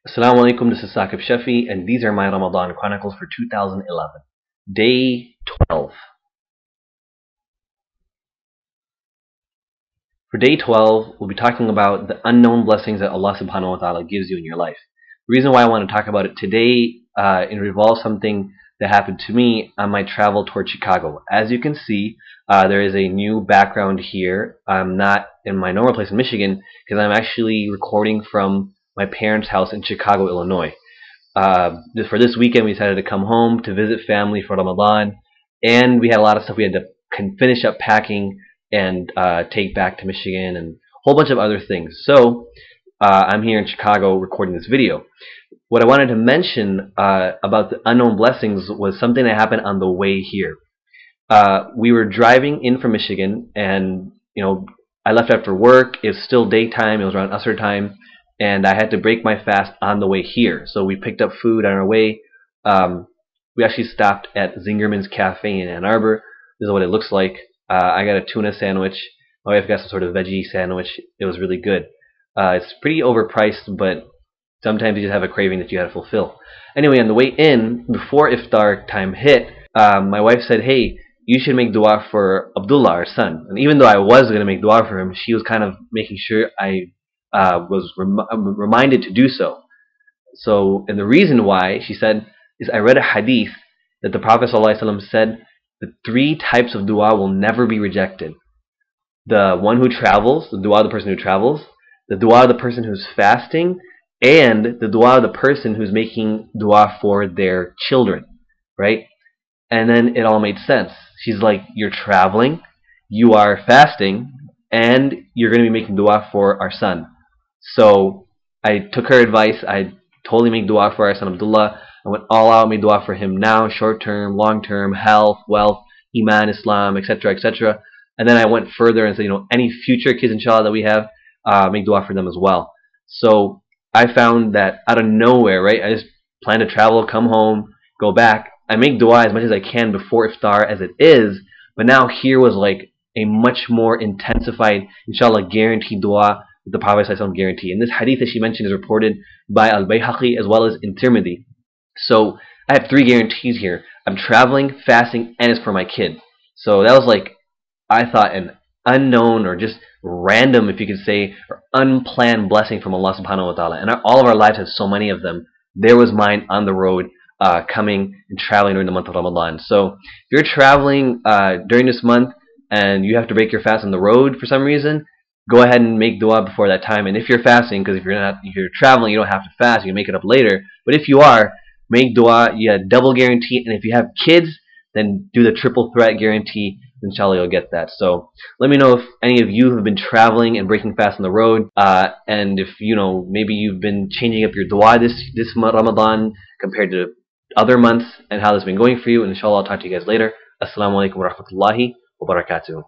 Assalamu alaikum, this is Saqib Shafi, and these are my Ramadan Chronicles for 2011. Day 12. For day 12, we'll be talking about the unknown blessings that Allah subhanahu wa ta'ala gives you in your life. The reason why I want to talk about it today, it involves something that happened to me on my travel towards Chicago. As you can see, there is a new background here. I'm not in my normal place in Michigan because I'm actually recording from my parents' house in Chicago, Illinois. For this weekend, we decided to come home to visit family for Ramadan, and we had a lot of stuff we had to finish up packing and take back to Michigan and a whole bunch of other things. So I'm here in Chicago recording this video. What I wanted to mention about the unknown blessings was something that happened on the way here. We were driving in from Michigan, and I left after work. It was still daytime. It was around Asr time, and I had to break my fast on the way here. So we picked up food on our way. We actually stopped at Zingerman's Cafe in Ann Arbor. This is what it looks like. I got a tuna sandwich. My wife got some sort of veggie sandwich. It was really good. It's pretty overpriced, but sometimes you just have a craving that you got to fulfill. Anyway, on the way in, before iftar time hit, my wife said, "Hey, you should make dua for Abdullah, our son." And even though I was going to make dua for him, she was kind of making sure I was reminded to do so. So, and the reason why, she said, is I read a hadith that the Prophet ﷺ said the three types of dua will never be rejected. The one who travels, the dua of the person who travels, the dua of the person who's fasting, and the dua of the person who's making dua for their children, right? And then it all made sense. She's like, you're traveling, you are fasting, and you're going to be making dua for our son. So I took her advice. I totally made dua for our son Abdullah. I went all out, made dua for him now, short term, long term, health, wealth, Iman, Islam, etc., etc. And then I went further and said, any future kids, inshallah, that we have, make dua for them as well. So I found that out of nowhere, right? I just plan to travel, come home, go back. I make dua as much as I can before iftar as it is, but now here was like a much more intensified, inshallah, guaranteed dua that the Prophet ﷺ guaranteed. And this hadith that she mentioned is reported by Al-Bayhaqi as well as in Tirmidhi. So I have three guarantees here. I'm traveling, fasting, and it's for my kid. So that was like, I thought, an unknown or just random, if you could say, or unplanned blessing from Allah subhanahu wa ta'ala. And all of our lives have so many of them. There was mine on the road, coming and traveling during the month of Ramadan. So if you're traveling during this month and you have to break your fast on the road for some reason, go ahead and make dua before that time. And if you're fasting, because if you're traveling, you don't have to fast, you can make it up later. But if you are, make dua. You have double guarantee. And if you have kids, then do the triple threat guarantee. Inshallah, you'll get that. So let me know if any of you have been traveling and breaking fast on the road, and if maybe you've been changing up your dua this Ramadan compared to other months, and how this has been going for you. And inshallah, I'll talk to you guys later. Assalamu alaikum wa rahmatullahi wa barakatuh.